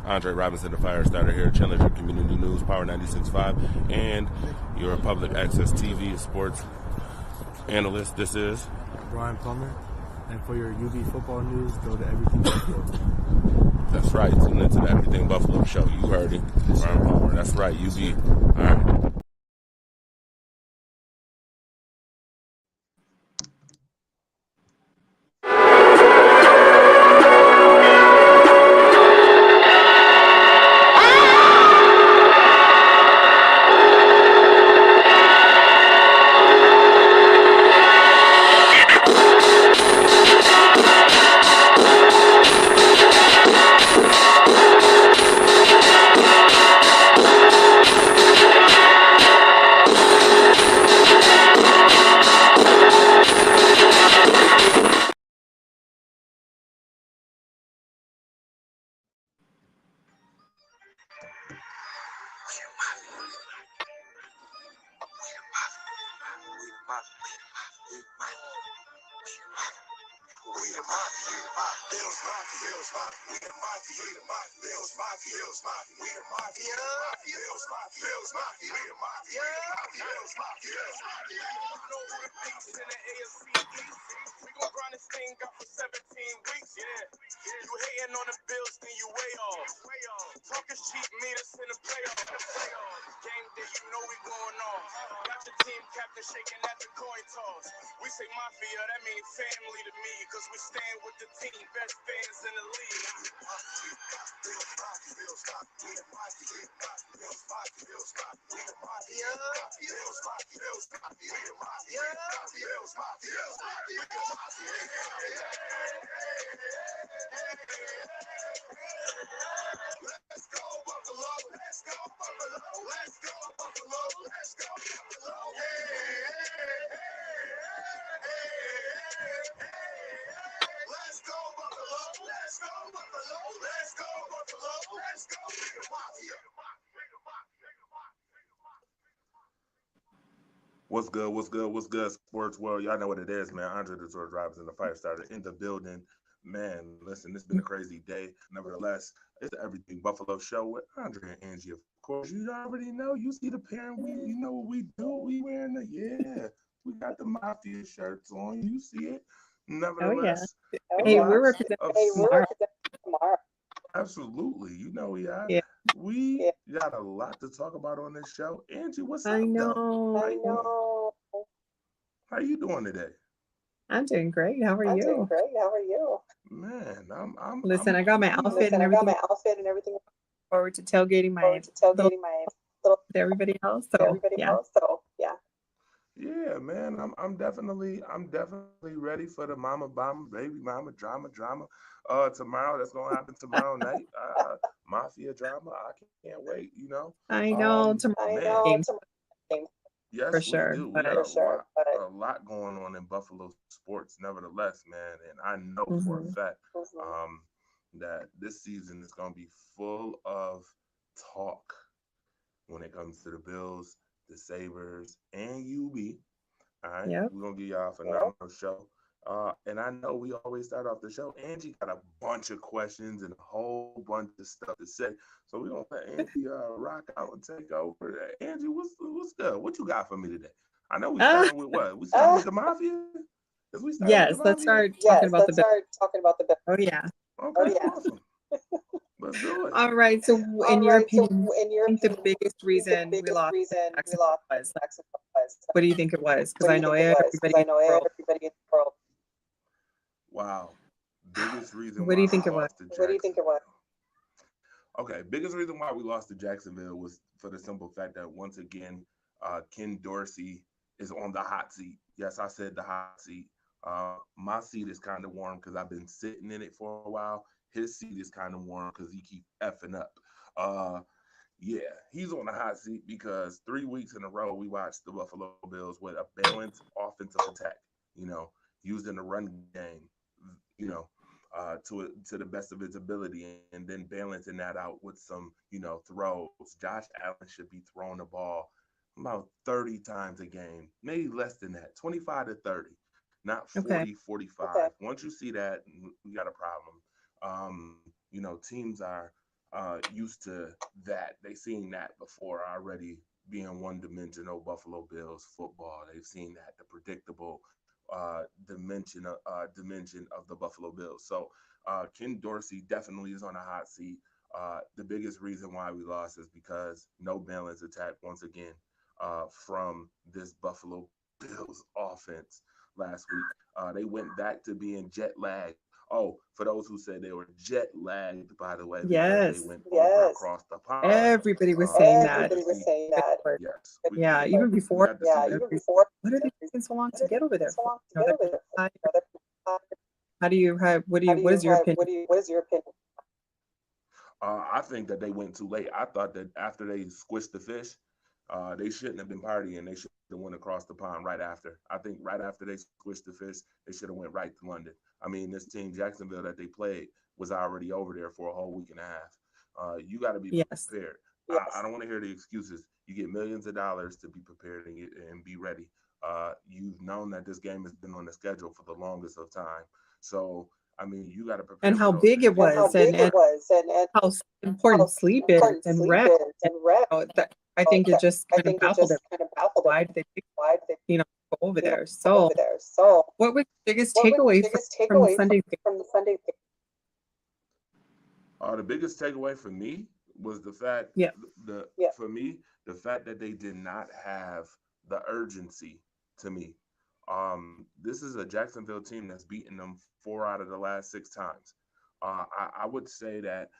Andre Robinson, the fire starter here at Challenger Community News, Power 96.5, and your public access TV sports analyst. This is Brian Plummer, and for your UB football news, go to Everything Buffalo. That's right. Tune into the Everything Buffalo show. You heard it, Brian Plummer. That's right. UB. All right. What's good? What's good? What's good, sports world? Y'all know what it is, man. Andre the George Robinson, the fire starter, in the building. Man, listen, it's been a crazy day. Nevertheless, it's the Everything Buffalo show with Andre and Angie. Of course, you already know. You see the parent. You know what we do. We wearing we got the mafia shirts on. You see it. Nevertheless, Hey, we're representing tomorrow. Absolutely. You know Yeah. we got a lot to talk about on this show. Angie, what's up, I though? know. How you doing today? I'm doing great. How are you? Man, I'm Listen, I got my outfit and everything. Forward to tailgating my little to everybody else. So yeah. Yeah, man, I'm definitely ready for the mama bomb, baby mama drama. Tomorrow, that's gonna happen tomorrow night. Mafia drama. I can't wait, you know. I know tomorrow game Yes, for we sure. do. We But got a lot going on in Buffalo sports, nevertheless, man. And I know for a fact that this season is going to be full of talk when it comes to the Bills, the Sabres, and UB. All right, Yep. we're going to give y'all a phenomenal show. And I know we always start off the show. Angie got a bunch of questions and a whole bunch of stuff to say. So we're going to let Angie rock out and take over. Angie, what's good? What you got for me today? I know we starting with what? We starting with the Mafia? Yes, let's start talking about the Bills. Oh yeah. Okay, awesome. Let's do it. All right. So in your opinion, I think the biggest reason we lost to Jacksonville was what do you think it was? Because I know everybody in the world. Wow. Biggest reason What do you think it was? Okay, biggest reason why we lost to Jacksonville was for the simple fact that once again, Ken Dorsey is on the hot seat. Yes, I said the hot seat. My seat is kind of warm because I've been sitting in it for a while. His seat is kind of warm because he keep effing up. Yeah, he's on the hot seat because 3 weeks in a row we watched the Buffalo Bills with a balanced offensive attack. You know, using the run game. You know, to the best of its ability, and then balancing that out with some, throws. Josh Allen should be throwing the ball about 30 times a game, maybe less than that, 25 to 30, not 40, Okay. 45. Once you see that, we got a problem. Teams are used to that. They've seen that before already, being one-dimensional Buffalo Bills football. They've seen that, the predictable dimension of the Buffalo Bills. So Ken Dorsey definitely is on a hot seat. The biggest reason why we lost is because no balance attack once again from this Buffalo Bills offense last week. They went back to being jet lagged. Oh, for those who said they were jet lagged, by the way, because they Yes. went over across the pond. Everybody was saying that. Everybody was saying that. Yes. Yeah, even before. Yeah, even before. What are they taking so long to get over there? What is your opinion? What is your opinion? I think that they went too late. I thought that after they squished the fish, they shouldn't have been partying. They should have went across the pond right after. I think right after they squished the fish, they should have went right to London. I mean, this team, Jacksonville, that they played was already over there for a whole week and a half. You got to be prepared. Yes. I don't want to hear the excuses. You get millions of dollars to be prepared and be ready. You've known that this game has been on the schedule for the longest of time. So, I mean, you got to prepare. And how big it was, and how important sleep is, and rest. I think it just kind of baffled them. Why did they go over there? So, what was the biggest takeaway from the Sunday game? The biggest takeaway for me was the fact, for me, the fact that they did not have the urgency to me. This is a Jacksonville team that's beaten them 4 out of the last 6 times. I would say that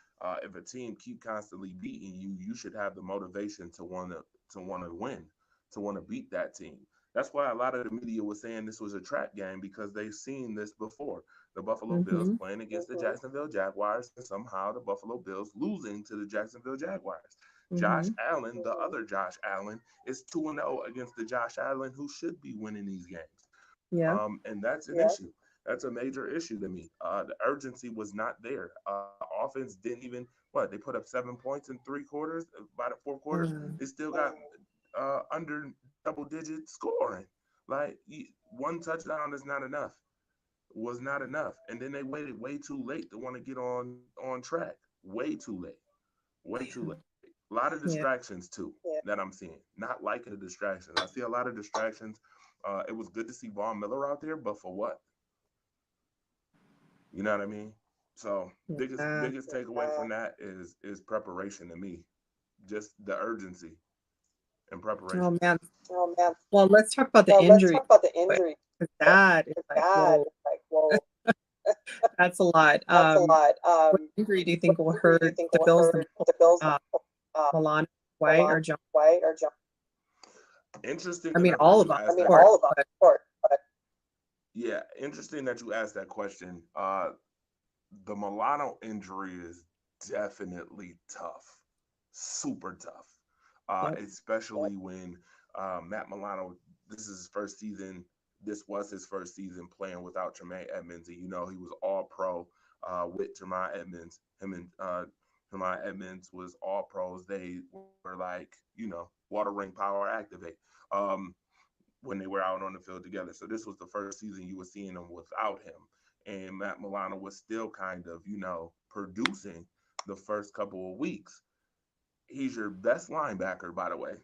if a team keep constantly beating you, you should have the motivation to want to win, to want to beat that team. That's why a lot of the media was saying this was a trap game, because they've seen this before. The Buffalo Bills playing against the Jacksonville Jaguars, and somehow the Buffalo Bills losing to the Jacksonville Jaguars. Josh Allen, the other Josh Allen, is 2-0 against the Josh Allen who should be winning these games. Yeah. And that's an issue. That's a major issue to me. The urgency was not there. Offense didn't even, they put up 7 points in 3 quarters. By the 4 quarters, they still got under double-digit scoring. Like, 1 touchdown is not enough. Was not enough. And then they waited way too late to want to get on track. Way too late. Way too late. A lot of distractions, too, that I'm seeing. Not liking the distractions. I see a lot of distractions. It was good to see Von Miller out there, but for what? You know what I mean? So biggest takeaway from that is preparation to me. Just the urgency and preparation. Oh man. Well, let's talk about the injury. That is like, whoa. That's a lot. What injury do you think will hurt the Bills? Milano, White, or John? Interesting. I mean, all of them. Yeah, interesting that you asked that question. The Milano injury is definitely tough, super tough, especially when Matt Milano, this is his first season. This was his first season playing without Tremaine Edmonds, and he was all pro with Tremaine Edmonds. Him and Tremaine Edmonds was all pros. They were like, water ring power activate when they were out on the field together. So this was the first season you were seeing them without him. And Matt Milano was still kind of, producing the first couple of weeks. He's your best linebacker, by the way.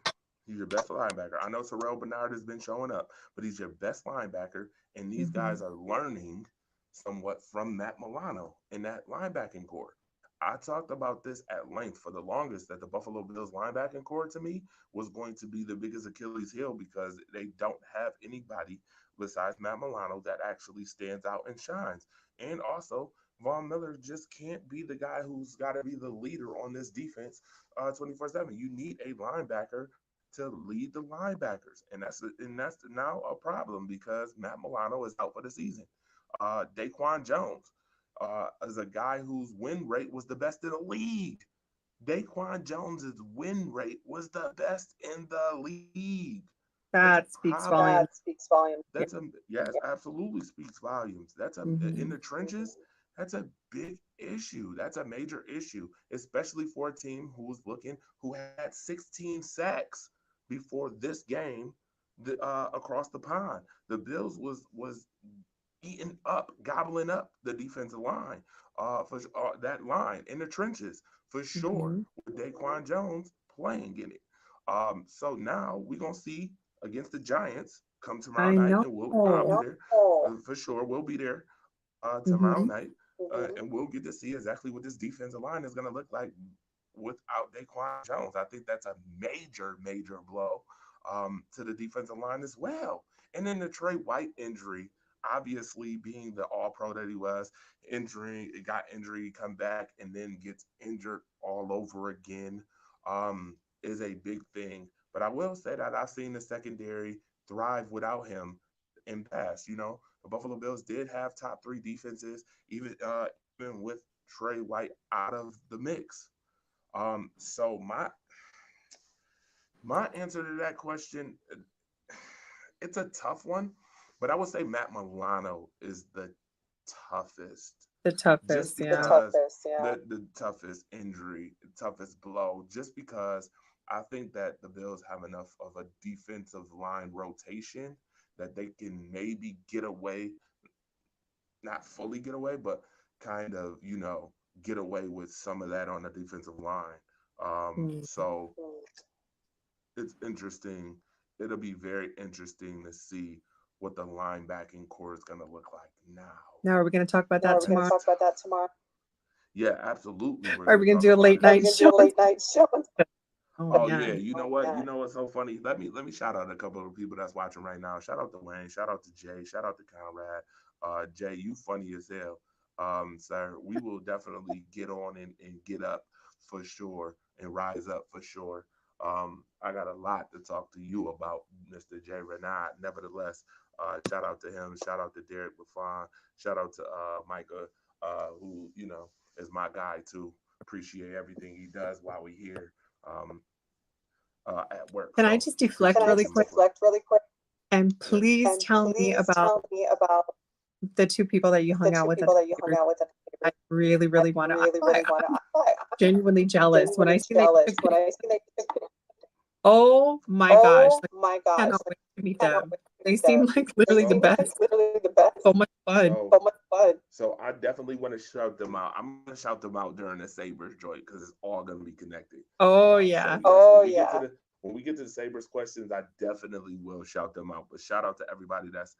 He's your best linebacker. I know Terrell Bernard has been showing up, but he's your best linebacker. And these guys are learning somewhat from Matt Milano in that linebacking core. I talked about this at length for the longest, that the Buffalo Bills linebacking core to me was going to be the biggest Achilles heel, because they don't have anybody besides Matt Milano that actually stands out and shines. And also, Von Miller just can't be the guy who's got to be the leader on this defense 24/7. You need a linebacker to lead the linebackers. And that's now a problem, because Matt Milano is out for the season. Daquan Jones is a guy whose win rate was the best in the league. Daquan Jones's win rate was the best in the league. That speaks volumes. Absolutely speaks volumes. That's in the trenches. That's a big issue. That's a major issue, especially for a team who had 16 sacks before this game across the pond. The Bills was eating up, gobbling up the defensive line, for that line in the trenches for sure, Mm-hmm. with Daquan Jones playing in it. So now we're gonna see against the Giants come tomorrow I night, know. and I'll be there for sure. We'll be there tomorrow Mm-hmm. night, and we'll get to see exactly what this defensive line is gonna look like without Daquan Jones. I think that's a major, major blow to the defensive line as well. And then the Trey White injury, obviously being the All Pro that he was, got injury, come back, and then gets injured all over again, is a big thing. But I will say that I've seen the secondary thrive without him in past. The Buffalo Bills did have top three defenses, even with Trey White out of the mix. So my answer to that question, it's a tough one, but I would say Matt Milano is the toughest, The just toughest, yeah. because the toughest injury, toughest blow, just because I think that the Bills have enough of a defensive line rotation that they can maybe get away, not fully get away, but kind of, get away with some of that on the defensive line. Mm. So it's interesting. It'll be very interesting to see what the linebacking core is going to look like now. Now, are we going to talk about that tomorrow? Yeah, absolutely. Are we going to do a late night show? Oh man. yeah, you know what? You know what's so funny? Let me shout out a couple of people that's watching right now. Shout out to Wayne. Shout out to Jay. Shout out to Conrad. Jay, you funny as hell. Sir, we will definitely get on and get up for sure and rise up for sure. I got a lot to talk to you about, Mr. Jay Renard. Nevertheless, shout out to him. Shout out to Derek Buffon. Shout out to Micah, who is my guy too. Appreciate everything he does while we here. At work. Can I just deflect really quick? And please tell me about the two people that you hung out with. I really, really want to. I'm genuinely jealous when I see that. Oh my gosh! I cannot wait to meet them. They seem like literally the best. So much fun. So I definitely want to shout them out. I'm going to shout them out during the Sabres joint because it's all going to be connected. Oh yeah. So yes, when we get to the Sabres questions, I definitely will shout them out. But shout out to everybody that's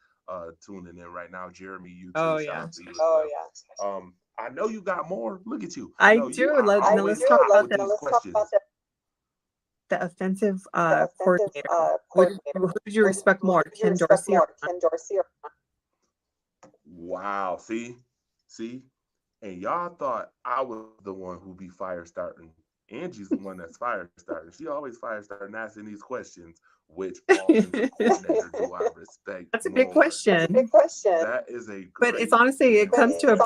tuning in right now. Jeremy, you too. Shout out to you as well. I know you got more. Look at you. I do. Let's talk about that. The offensive coordinator. Who did you respect more, Ken Dorsey or Wow. See? And y'all thought I was the one who be fire starting. Angie's the one that's fire starting. She always fire starting, asking these questions. Which offensive coordinator do I respect? That's a big question. That is a. But it's honestly, it comes to a.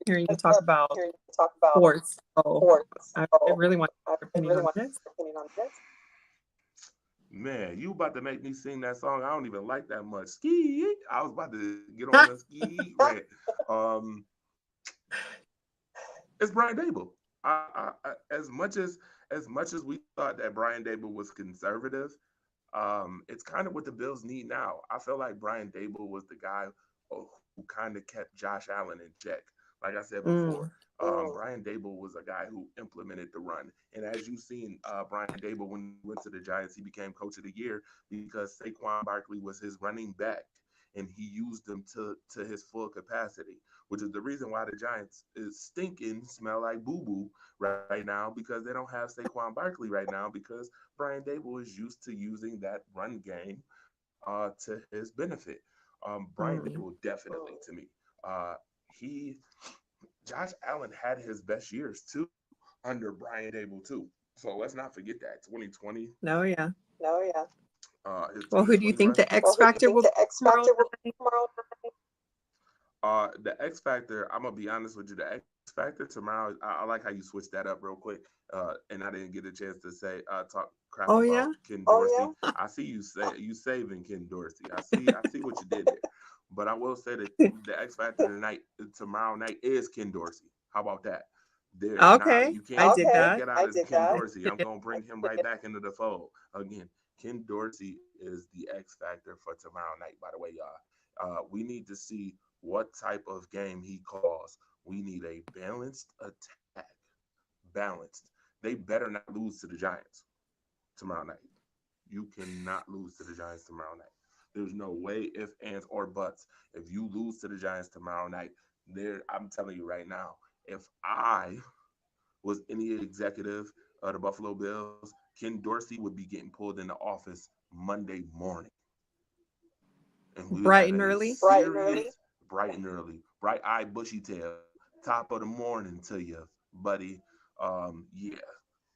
Hearing you talk about sports. I really want your opinion on this. Man, you about to make me sing that song. I don't even like that much. Ski. I was about to get on the ski rant. It's Brian Daboll. As much as we thought that Brian Daboll was conservative, it's kind of what the Bills need now. I feel like Brian Daboll was the guy who kind of kept Josh Allen in check. Like I said before, Brian Daboll was a guy who implemented the run. And as you've seen, Brian Daboll, when he went to the Giants, he became coach of the year because Saquon Barkley was his running back. And he used him to his full capacity, which is the reason why the Giants is stinking, smell like boo-boo right now, because they don't have Saquon Barkley right now because Brian Daboll is used to using that run game to his benefit. Brian Daboll definitely, to me, Josh Allen had his best years too under Brian Daboll too. So let's not forget that 2020. No, yeah. Well, who do you think the X Factor will be tomorrow? The X Factor, I'm gonna be honest with you. The X Factor tomorrow, I like how you switched that up real quick, and I didn't get a chance to say talk crap about Ken Dorsey. I see you saving Ken Dorsey. I see what you did there. But I will say that the X Factor tomorrow night is Ken Dorsey. How about that? There. Okay, you can't, I did that. Get out of Ken Dorsey. I'm gonna bring him right back into the fold again. Ken Dorsey is the X Factor for tomorrow night, by the way, y'all. We need to see what type of game he calls. We need a balanced attack. Balanced. They better not lose to the Giants tomorrow night. You cannot lose to the Giants tomorrow night. There's no way, if, ands, or buts. If you lose to the Giants tomorrow night, I'm telling you right now, if I was any executive of the Buffalo Bills, Ken Dorsey would be getting pulled into office Monday morning. And we bright and early. Bright and early. Bright-eyed, bushy tail. Top of the morning to you, buddy. Yeah,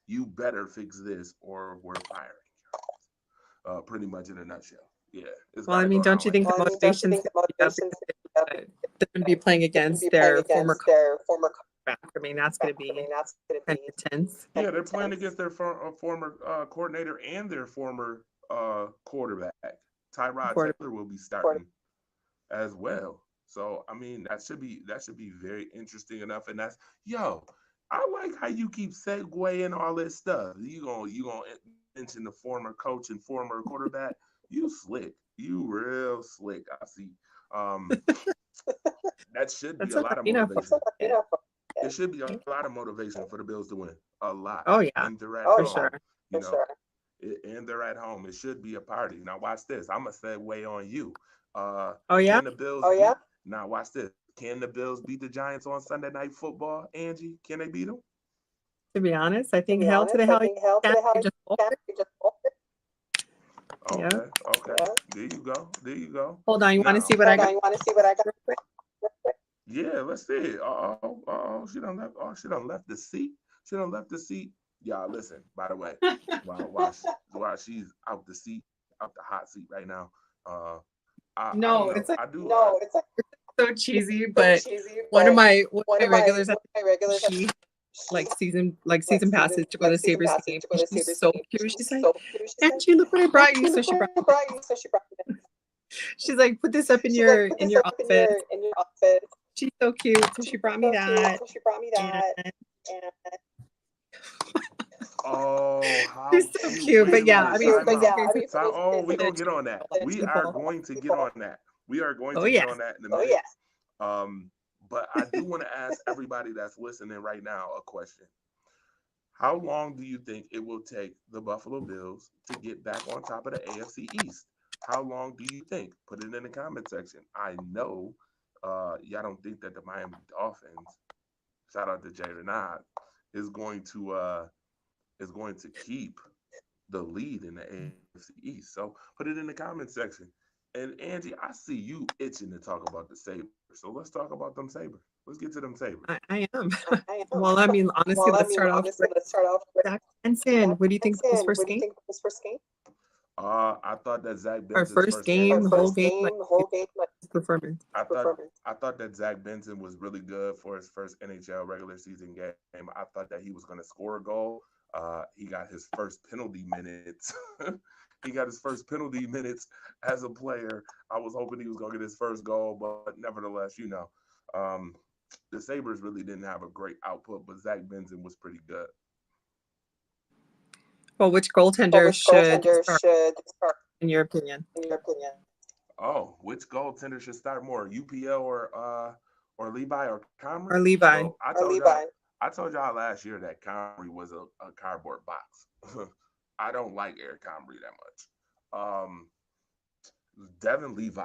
you better fix this or we're firing you. Pretty much in a nutshell. Yeah. Well, I mean, don't you think the motivation's they're going to be playing against their former quarterback? I mean, that's going to be kind of intense. Yeah, they're playing against their former coordinator and their former quarterback. Tyrod Taylor will be starting as well. So, I mean, that should be very interesting enough. And that's, I like how you keep segueing all this stuff. You gonna mention the former coach and former quarterback. You slick. You real slick. I see. That should be a lot of motivation. It should be a lot of motivation for the Bills to win. A lot. Oh yeah. And they're at home. Sure. And they're at home. It should be a party. Now watch this. I'm gonna segue on you. Oh yeah. Can the Bills now watch this. Can the Bills beat the Giants on Sunday Night Football, Angie? Can they beat them? To be honest, I think hell to the hell. Okay. There you go. Hold on. You want to see what I got? Yeah, let's see it. She done left the seat. Y'all, listen, by the way, while she's out the hot seat right now, it's so cheesy, but one of my regulars at she season passes to go to the Sabres game. She's so cute. She's like, Angie, look what I brought you. So she brought me. She's like, put this up in your outfit. She's so cute. So she brought me that. Oh, how she's so cute. But yeah, I mean, we're gonna get on that. We are going to get on that. Get on that in a minute. But I do want to ask everybody that's listening right now a question. How long do you think it will take the Buffalo Bills to get back on top of the AFC East? How long do you think? Put it in the comment section. I know y'all don't think that the Miami Dolphins, shout out to Jay Renard, is going to keep the lead in the AFC East. So put it in the comment section. And Angie, I see you itching to talk about the Sabres. So let's talk about them Sabres. Let's get to them Sabres. I am. Well, I mean, honestly, let's start off with Zach Benson. What do you think of his first game? I thought that Zach Benson's Our first game, the whole game, performance. I thought that Zach Benson was really good for his first NHL regular season game. I thought that he was going to score a goal. He got his first penalty minutes. He got his first penalty minutes as a player. I was hoping he was going to get his first goal, but nevertheless, the Sabres really didn't have a great output, but Zach Benson was pretty good. Well, which goaltender should start, in your opinion? Oh, which goaltender should start more, UPL or Levi or Comrie? Or Levi. So I told y'all last year that Comrie was a cardboard box. I don't like Eric Comrie that much. Devin Levi,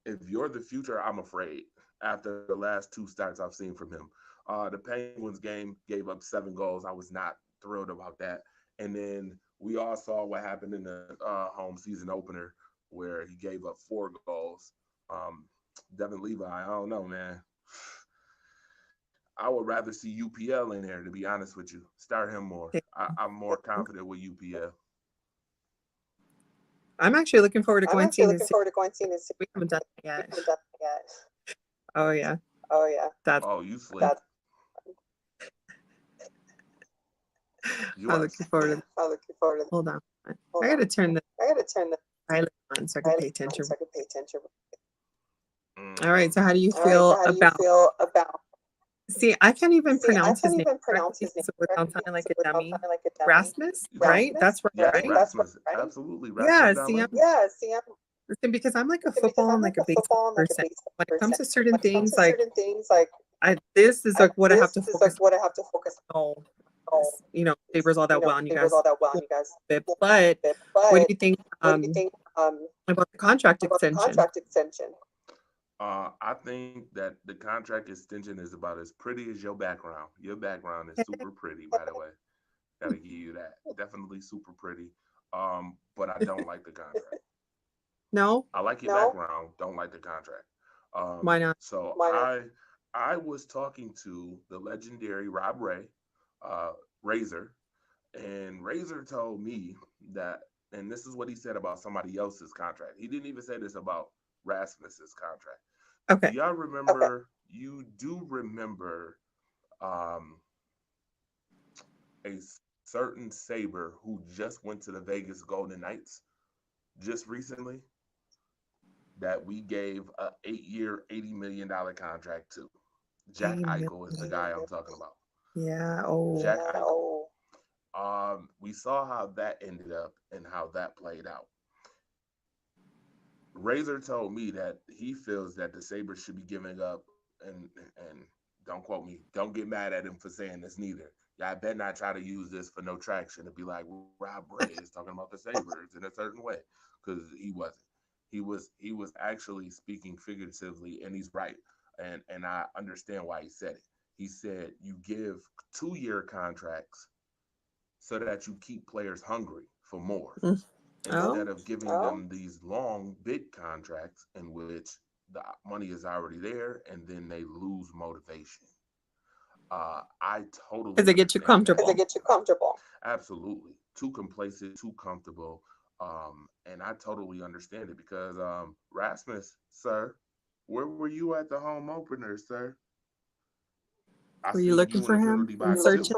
if you're the future, I'm afraid. After the last two starts I've seen from him, the Penguins game gave up 7 goals. I was not thrilled about that. And then we all saw what happened in the home season opener where he gave up 4 goals. Devin Levi, I don't know, man. I would rather see UPL in there, to be honest with you. Start him more. I'm more confident with UPL. I'm actually looking forward to going seeing this. We haven't done it yet. Oh yeah. You slick. I'm looking forward to. Hold on. I gotta turn the pilot on so I can pay attention. All right. So how do you feel about? See, I can't even pronounce his name without sounding like a dummy. Rasmus, right? That's right. Rasmus, absolutely. Rasmus yeah, see, Listen, because I'm like a football and like a baseball person. When it comes to certain things, like this is like what I have to focus on. You know, Sabres all that well, and you guys, but what do you think about the contract extension? I think that the contract extension is about as pretty as your background. Your background is super pretty, by the way. Gotta give you that. Definitely super pretty. But I don't like the contract. No, I like your background. Don't like the contract. why not? So I was talking to the legendary Rob Ray, Razor, and Razor told me that, and this is what he said about somebody else's contract. He didn't even say this about Rasmus's contract. Okay. Do y'all remember? You do remember a certain Sabre who just went to the Vegas Golden Knights just recently, that we gave a 8-year, $80 million contract to. Jack Eichel is the guy I'm talking about. Yeah. Oh. Jack Eichel. We saw how that ended up and how that played out. Razor told me that he feels that the Sabres should be giving up, and don't quote me, don't get mad at him for saying this neither. Yeah, I better not try to use this for no traction to be like Rob Ray is talking about the Sabres in a certain way, because he wasn't. He was actually speaking figuratively, and he's right. And I understand why he said it. He said you give 2-year contracts so that you keep players hungry for more. Instead of giving them these long, big contracts in which the money is already there and then they lose motivation. I totally Because they get too comfortable. Absolutely. Too complacent, too comfortable. And I totally understand it because Rasmus, sir, where were you at the home opener, sir? Were you looking for him and searching?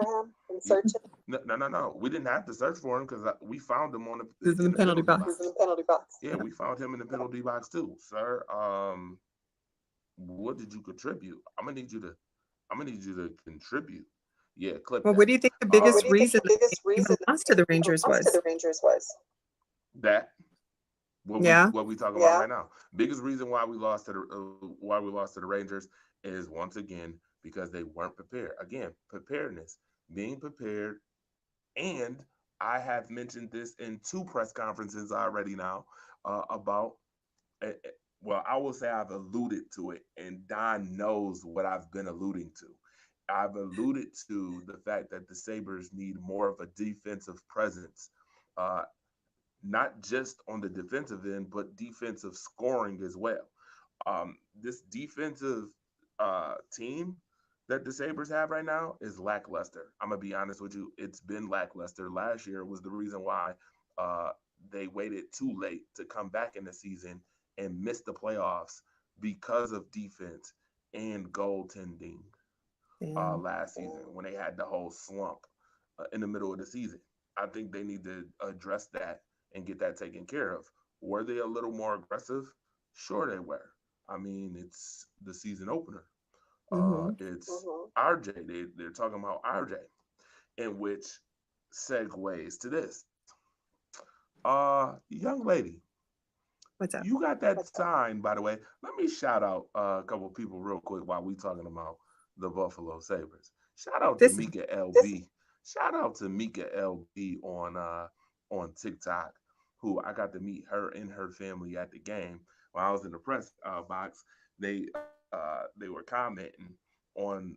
No. We didn't have to search for him because we found him on in the penalty box. Yeah, we found him in the penalty box too, sir. What did you contribute? I'm gonna need you to contribute. Yeah, clip. Well, that. what do you think the biggest reason even lost to the Rangers was? That. What we talking about right now? Biggest reason why we lost to the Rangers is once again because they weren't prepared. Again, preparedness, being prepared, and I have mentioned this in 2 press conferences already now about. Well, I will say I've alluded to it, and Don knows what I've been alluding to. I've alluded to the fact that the Sabres need more of a defensive presence, not just on the defensive end, but defensive scoring as well. This defensive team that the Sabres have right now is lackluster. I'm going to be honest with you. It's been lackluster. Last year was the reason why they waited too late to come back in the season and missed the playoffs because of defense and goaltending last season when they had the whole slump in the middle of the season. I think they need to address that and get that taken care of. Were they a little more aggressive? Sure they were. I mean, it's the season opener. It's RJ. They're talking about RJ, in which segues to this. Young lady, what's up? You got that sign, by the way. Let me shout out a couple of people real quick while we talking about the Buffalo Sabres. Shout out to Mika LB. Shout out to Mika LB on TikTok, who I got to meet her and her family at the game. When I was in the press box, they were commenting on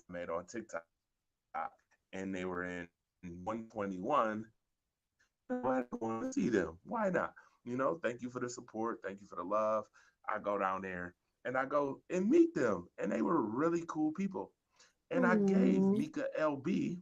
made on TikTok, and they were in 121. I want to see them. Why not? You know, thank you for the support. Thank you for the love. I go down there and I go and meet them, and they were really cool people. And I gave Mika LB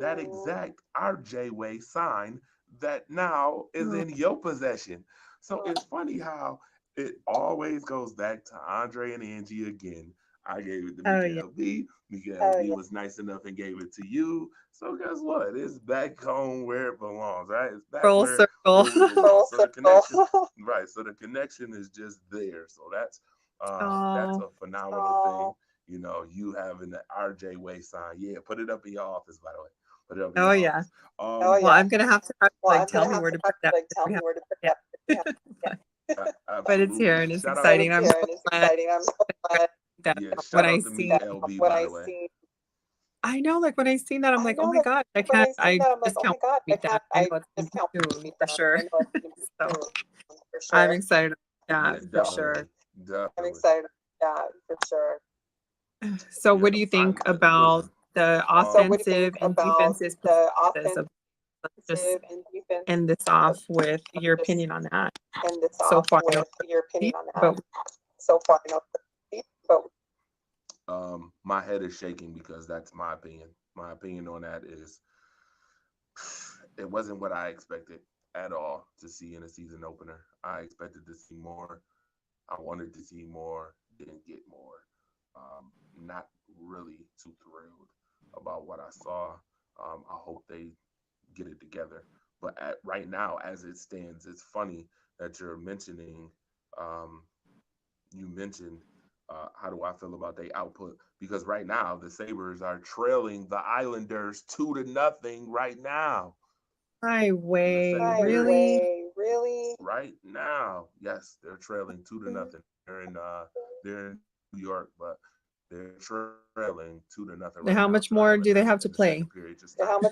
that exact RJ Way sign that now is in your possession. So it's funny how it always goes back to Andre and Angie again. I gave it to Mika LB. Mika LB was nice enough and gave it to you. So guess what? It's back home where it belongs, right? It's back full circle. So the connection, right? So the connection is just there. So that's a phenomenal thing. You know, you having the RJ Way sign. Yeah, put it up in your office, by the way. Put it up in your office. Well, I'm gonna have to tell me where to put that. But it's here and it's Shout out, exciting. I'm so glad that yeah, when shout I out to see Meek LB, by the way. I know, like when I seen that, I'm like, oh my God, I just can't wait to meet that. I know it's gonna be soon for sure. So I'm excited about Yeah, that for sure. definitely. So Yeah, what do you think listen, about the offensive and defensive performances of let's just end this off with your opinion on that so far? I know it's deep, but my head is shaking because that's my opinion. My opinion on that is it wasn't what I expected at all to see in a season opener. I expected to see more. I wanted to see more, didn't get more. Not really too thrilled about what I saw. I hope they get it together. But right now, as it stands, it's funny that you're mentioning. Um, you mentioned how do I feel about their output? Because right now the Sabres are trailing the Islanders 2-0 right now. Really? Right now, yes, they're trailing 2-0. They're in New York, but they're trailing 2-0 right How now. much more do they have to The play? second period just started.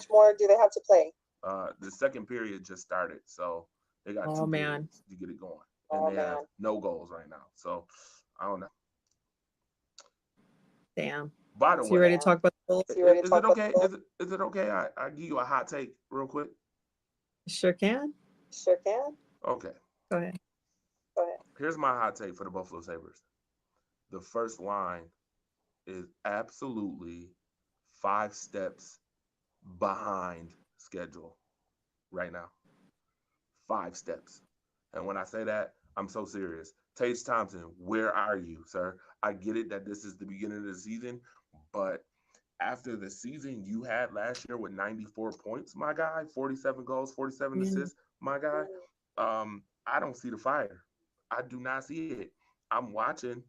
The second period just started, so they got two periods to get it going, and they have no goals right now. So I don't know. Damn. By the So way, you ready to talk about the goals? is it okay? Is it okay? I give you a hot take real quick. Sure can. Okay. Go ahead. Here's my hot take for the Buffalo Sabres. The first line is absolutely 5 steps behind schedule right now. 5 steps. And when I say that, I'm so serious. Tage Thompson, where are you, sir? I get it that this is the beginning of the season, but after the season you had last year with 94 points, my guy, 47 goals, 47 assists, my guy, I don't see the fire. I do not see it. I'm watching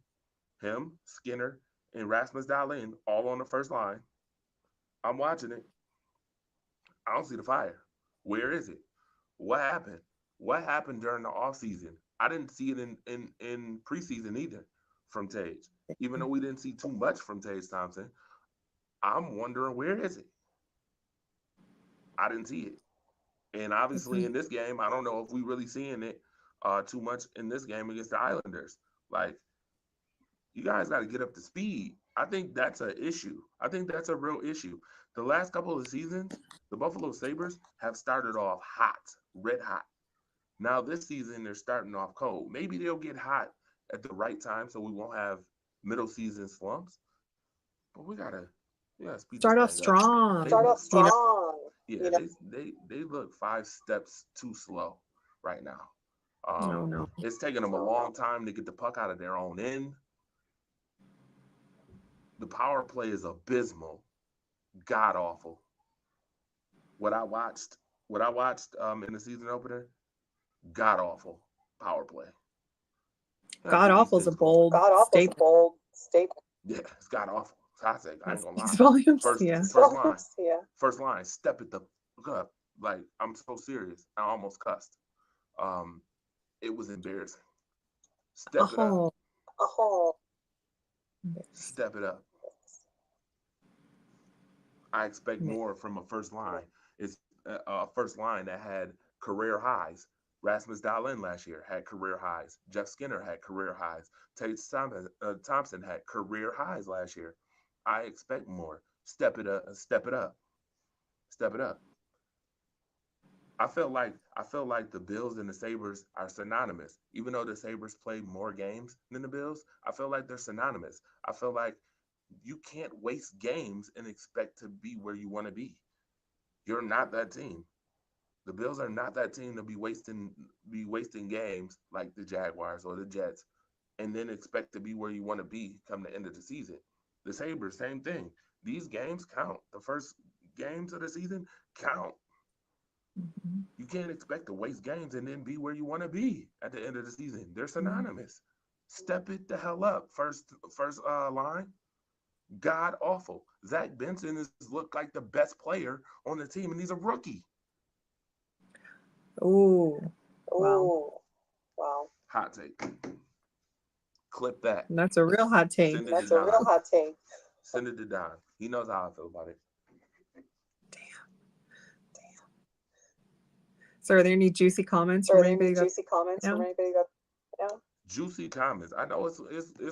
him, Skinner, and Rasmus Dahlin all on the first line. I'm watching it. I don't see the fire. Where is it? What happened? What happened during the offseason? I didn't see it in preseason either from Tage. Even though we didn't see too much from Tage Thompson, I'm wondering where is it? I didn't see it. And obviously in this game, I don't know if we really seeing it too much in this game against the Islanders. Like, you guys got to get up to speed. I think that's an issue. I think that's a real issue. The last couple of seasons, the Buffalo Sabres have started off hot, red hot. Now this season, they're starting off cold. Maybe they'll get hot at the right time so we won't have middle season slumps. But we gotta speed Start off this thing up. strong. Yeah, they look 5 steps too slow right now. No. It's taking them a long time to get the puck out of their own end. The power play is abysmal, god awful. What I watched in the season opener, god awful power play. God awful is a bold statement. Yeah, it's god awful. I ain't gonna lie. Volumes. First line, step it the fuck up. Like, I'm so serious. I almost cussed. It was embarrassing. Step it up. Step it up. I expect more from a first line. It's a first line that had career highs. Rasmus Dahlin last year had career highs. Jeff Skinner had career highs. Tage Thompson had career highs last year. I expect more. Step it up. Step it up. Step it up. I feel like the Bills and the Sabres are synonymous. Even though the Sabres play more games than the Bills, I feel like they're synonymous. I feel like you can't waste games and expect to be where you want to be. You're not that team. The Bills are not that team to be wasting games like the Jaguars or the Jets and then expect to be where you want to be come the end of the season. The Sabres, same thing. These games count. The first games of the season count. Mm-hmm. You can't expect to waste games and then be where you want to be at the end of the season. They're synonymous. Step it the hell up. First line. God awful. Zach Benson has looked like the best player on the team, and he's a rookie. Oh, wow. Hot take. Clip that. That's a real hot take. That's a real hot take. Send it to Don. He knows how I feel about it. Damn. So are there any juicy comments from anybody? Juicy comments? I know it's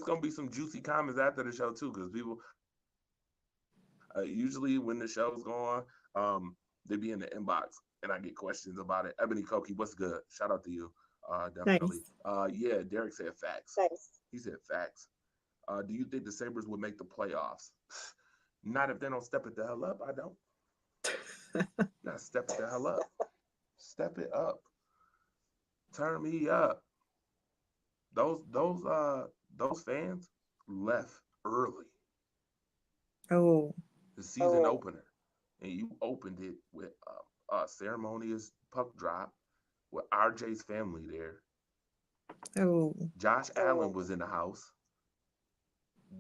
gonna be some juicy comments after the show too, because people usually when the show's going, they be in the inbox and I get questions about it. Ebony Koki, what's good? Shout out to you. Definitely. Nice. Yeah, Derek said facts. Nice. He said facts. Do you think the Sabres would make the playoffs? Not if they don't step it the hell up. I don't. Not step it the hell up. Step it up. Turn me up. Those fans left early. Oh. The season opener. And you opened it with a ceremonious puck drop with RJ's family there. Oh. Josh Allen was in the house.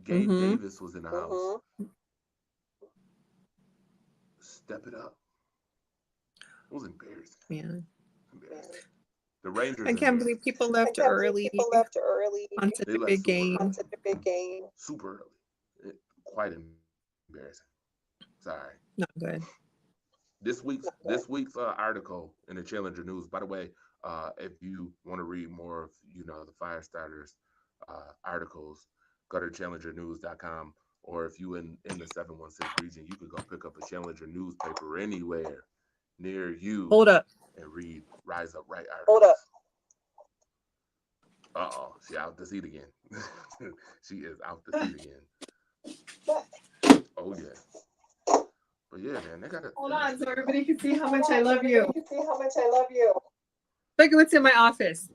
Gabe Davis was in the house. Step it up. It was embarrassing. Man. Embarrassing. The Rangers. I can't believe people left early. On such a big game. Super early. Quite embarrassing. Sorry. Not good. This week's article in the Challenger News. By the way, if you want to read more of the Firestarters articles, go to challengernews.com. Or if you in the 716 region, you could go pick up a Challenger newspaper anywhere near you. Hold up. And read Rise Up Right articles. Hold up. Uh-oh, she out to seat again. She is out to seat again. Oh yeah. But yeah, man, they gotta hold on so everybody can see how much I love you. Look at what's in my office.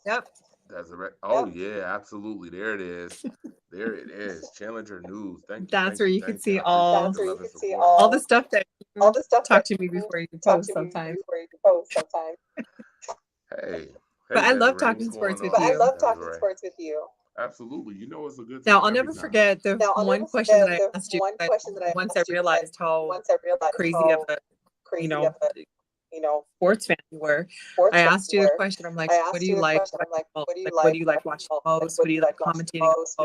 Yep. That's a oh yeah, absolutely. There it is. There it is. Challenger News. That's where you can see all the stuff that you talk to me before you post sometimes. Hey. But I love talking sports with you. Absolutely. You know it's a good Now I'll never forget the one question that I asked you once I realized how crazy of a sports fan you were. I asked you the question. I'm like, what do you like? What do you like watching most? What do you like commentating most?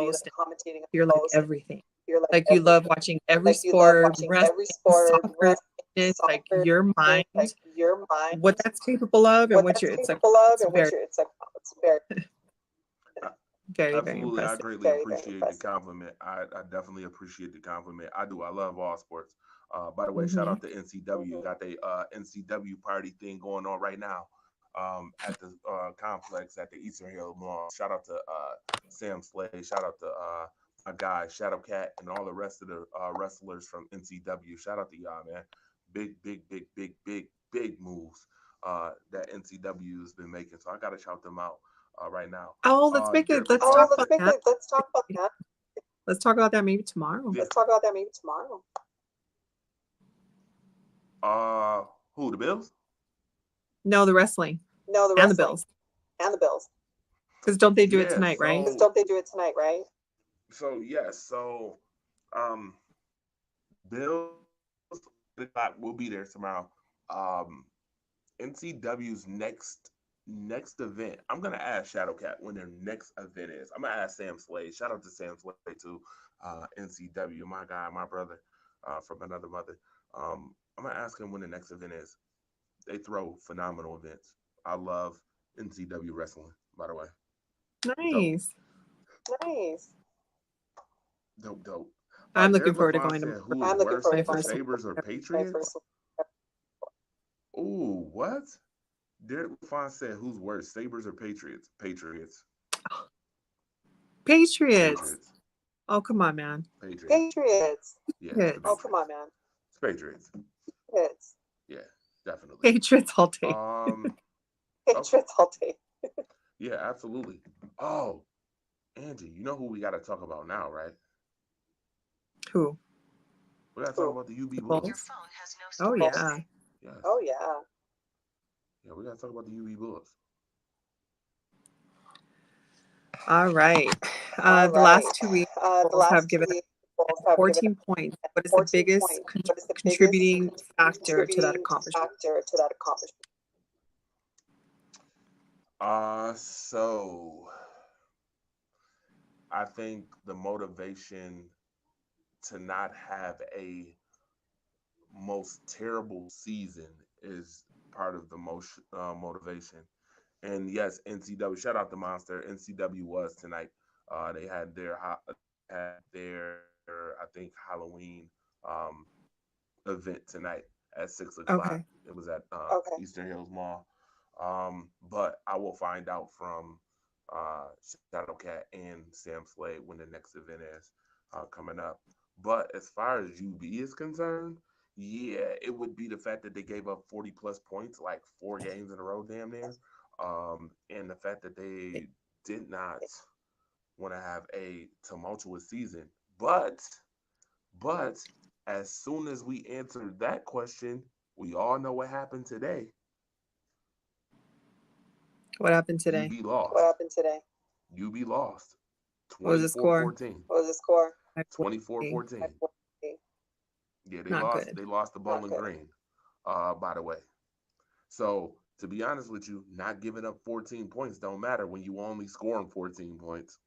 You're like everything. Like you love watching every sport, wrestling, soccer, fitness, like your mind, what that's capable of, and what you're. It's very, very absolutely. impressive. I greatly appreciate the compliment. I definitely appreciate the compliment. I do. I love all sports. By the way, shout out to NCW. Got the NCW party thing going on right now at the complex at the Eastern Hill Mall. Shout out to Sam Slay. Shout out to my guy Shadowcat and all the rest of the wrestlers from NCW. Shout out to y'all, man. Big moves that NCW has been making. So I gotta shout them out right now. Oh, let's make it. Let's talk about that. Let's talk about that maybe tomorrow. Who, the Bills? No, the wrestling. And the Bills. Because don't they do it tonight, right? So yes, so Bills will be there tomorrow. NCW's next event. I'm gonna ask Shadowcat when their next event is. I'm gonna ask Sam Slade. Shout out to Sam Slade too. NCW, my guy, my brother from another mother. I'm gonna ask him when the next event is. They throw phenomenal events. I love NCW wrestling, by the way. Nice. Dope. I'm looking forward to going to. I'm looking forward to Sabres or Patriots. Ooh, what? Derek LaFon said, "Who's worse, Sabres or Patriots?" Patriots. Oh, come on, man. Patriots. Yeah. Oh, come on, man. It's Patriots. Yeah, definitely. Patriots all day. Patriots all day. Yeah, absolutely. Oh, Angie, you know who we got to talk about now, right? Who? We got to talk about the UB Bulls. Oh, yeah. Yes. Oh, yeah. Yeah, we got to talk about the UB Bulls. All right. The last 2 weeks, Bulls have given 14 points. What is the biggest contributing factor to that accomplishment? So I think the motivation to not have a most terrible season is part of the motivation. And yes, NCW. Shout out to Monster. NCW was tonight. They had their I think Halloween um, event tonight at 6 o'clock. Okay. It was at Eastern Hills Mall. But I will find out from Shadowcat and Sam Slade when the next event is coming up. But as far as UB is concerned, yeah, it would be the fact that they gave up 40 plus points like 4 games in a row, damn near. And the fact that they did not want to have a tumultuous season. But as soon as we answered that question, we all know what happened today. What happened today? UB lost. What happened today? UB lost. What was the score? 24-14. What was the score? 24-14. Yeah, they Not lost. good. They lost the Bowling Green. By the way. So to be honest with you, not giving up 14 points don't matter when you only scoring 14 points.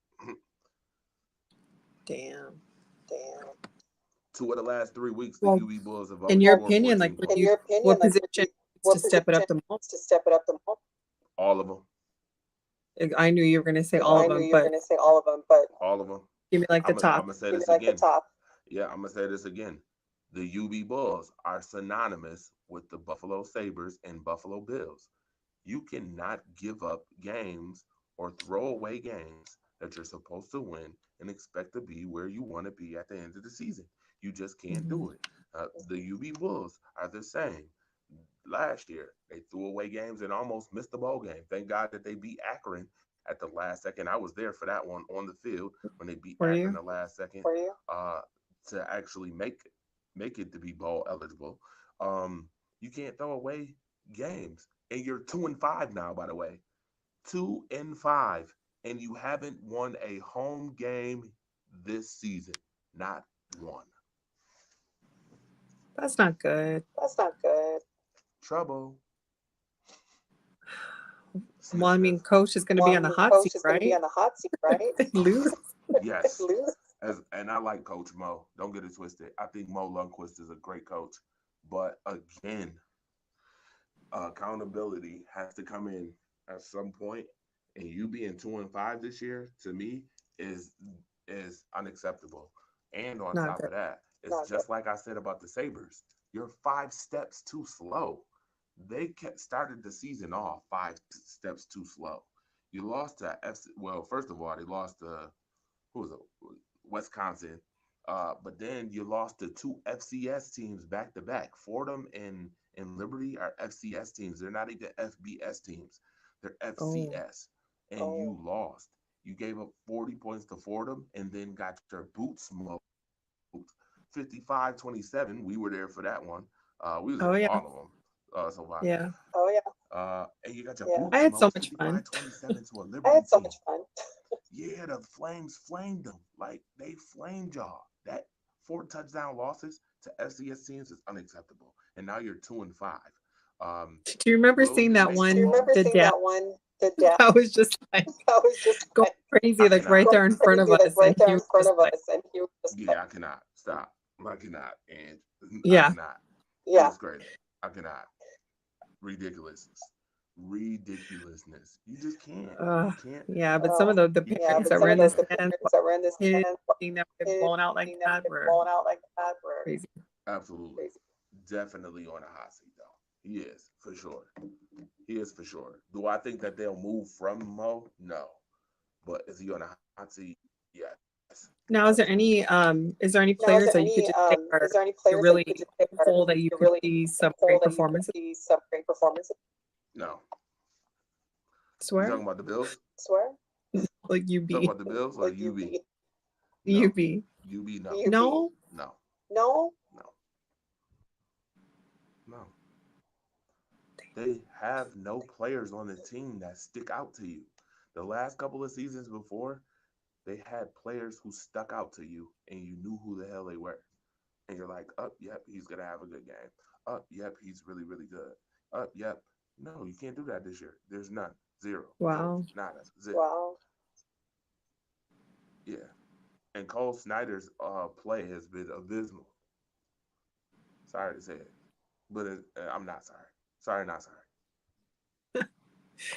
Damn. 2 of the last 3 weeks, the Well, UB Bulls have in only your scored opinion, 14 like points. what position needs to step it up the most? All of them. I knew you were going to say all of them, but All of them. give me like the top. I'm gonna say this again. Yeah, I'm gonna say this again. The UB Bulls are synonymous with the Buffalo Sabres and Buffalo Bills. You cannot give up games or throw away games that you're supposed to win and expect to be where you want to be at the end of the season. You just can't do it. The UB Bulls are the same. Last year, they threw away games and almost missed the bowl game. Thank God that they beat Akron at the last second. I was there for that one on the field when they beat Akron the last second to actually make it to be bowl eligible. You can't throw away games, and you're 2-5 now. By the way, 2-5, and you haven't won a home game this season. Not one. That's not good. Trouble. Well, I mean, coach is going to be on the hot seat, right? Lose. Yes. And I like Coach Mo. Don't get it twisted. I think Mo Lundquist is a great coach. But again, accountability has to come in at some point. And you being 2-5 this year, to me, is unacceptable. And on Not top good. of that, it's just like I said about the Sabres. You're 5 steps too slow. They started the season off 5 steps too slow. You lost to well, first of all, they lost to who was it? Wisconsin. But then you lost to 2 FCS teams back to back. Fordham and Liberty are FCS teams. They're not even FBS teams. They're FCS. And you lost. You gave up 40 points to Fordham and then got your boots smoked. 55-27. We were there for that one. We was there for all of them. So far. Yeah. And you got your boots I had so smoked much fun. 55-27 to a Liberty team. Yeah, the Flames flamed them. Like, they flamed y'all. That 4 touchdown losses to FCS teams is unacceptable. And now you're 2-5. Do you remember seeing that one? The dad that was just like going crazy, like right there in front of us, and he was just like, yeah, I cannot stop. I cannot, and yeah, I cannot. It's crazy. I cannot. Ridiculousness. You just can't. You can't. yeah. But some of the parents that were in this stand, seeing them get blown out like that were crazy. Absolutely. Definitely on a hot seat, though. He is, for sure. He is, for sure. Do I think that they'll move from Mo? No. But is he on a hot seat? Yes. Now, is there any players that you could just take are really hopeful that you could see some great performances? No. Swear? You talking about the Bills? Like UB. Talking about the Bills or UB? No. UB. UB, no. No? No. They have no players on the team that stick out to you. The last couple of seasons before, they had players who stuck out to you and you knew who the hell they were. And you're like, yep, he's going to have a good game. Yep, he's really, really good. Yep. No, you can't do that this year. There's none. Zero. Wow. Nada. Zero. Wow. Yeah. And Cole Snyder's play has been abysmal. Sorry to say it, but I'm not sorry. Sorry, not sorry.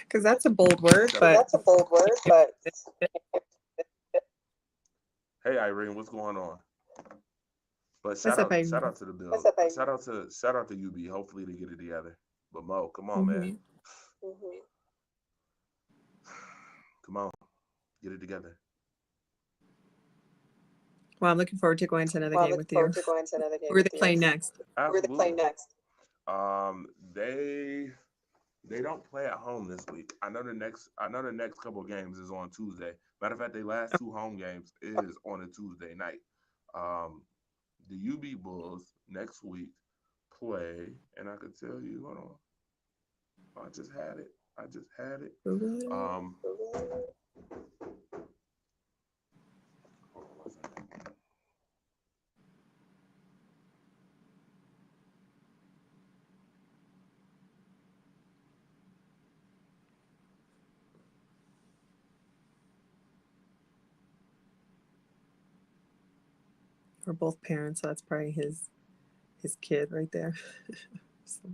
Because that's a bold word, but that's a bold word, but hey, Irene, what's going on? But shout out to the Bills. Shout out to UB. Hopefully they get it together. But Mo, come on, man. Mm-hmm. Come on, get it together. Well, I'm looking forward to going to another game with you. Who are they playing next? Who are they playing next? They don't play at home this week. I know the next couple of games is on Tuesday. Matter of fact, their last two home games is on a Tuesday night. The UB Bulls next week play, and I could tell you, hold on. I just had it. We're both parents, so that's probably his kid right there. So.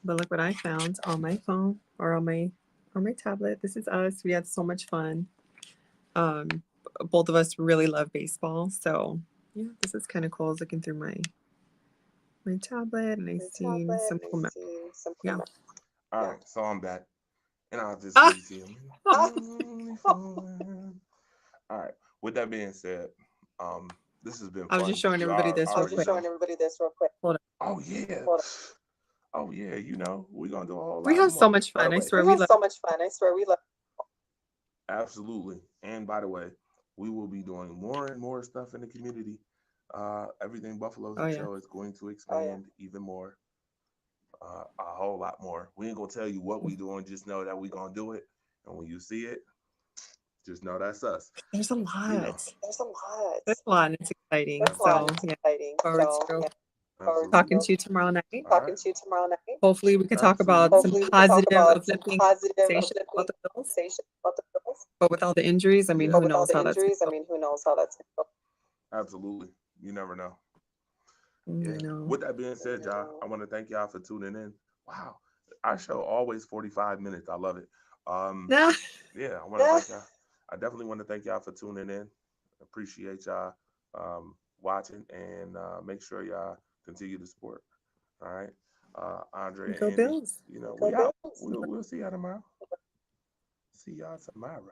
But look what I found on my phone or on my tablet. This is us. We had so much fun. Both of us really love baseball, so yeah, this is kind of cool. I was looking through my tablet and I see some cool. Yeah. All right, so I'm back, and I'll just see him. All right. With that being said, this has been fun. I was just showing everybody this real quick. Hold on. Oh yeah. Oh yeah, you know, we're gonna do a whole lot. We have so much fun. I swear we love so much fun. Absolutely. And by the way, we will be doing more and more stuff in the community. Everything Buffalo Show is going to expand even more. A whole lot more. We ain't gonna tell you what we doing, just know that we gonna do it. And when you see it, just know that's us. There's a lot. You know, there's a lot. There's a lot, and it's exciting. Talking to you tomorrow night. Hopefully we could talk about some positive, uplifting conversation about the Bills. But with all the injuries, I mean, who knows how that's going to go. Absolutely. You never know. Yeah. With that being said, y'all, I want to thank y'all for tuning in. Wow. Our show always 45 minutes. I love it. Yeah, I want to thank y'all. I definitely want to thank y'all for tuning in. Appreciate y'all watching, and make sure y'all continue to support. All right. Andre and Go Andy, Bills. you know, we out. We'll see y'all tomorrow. See y'all tomorrow.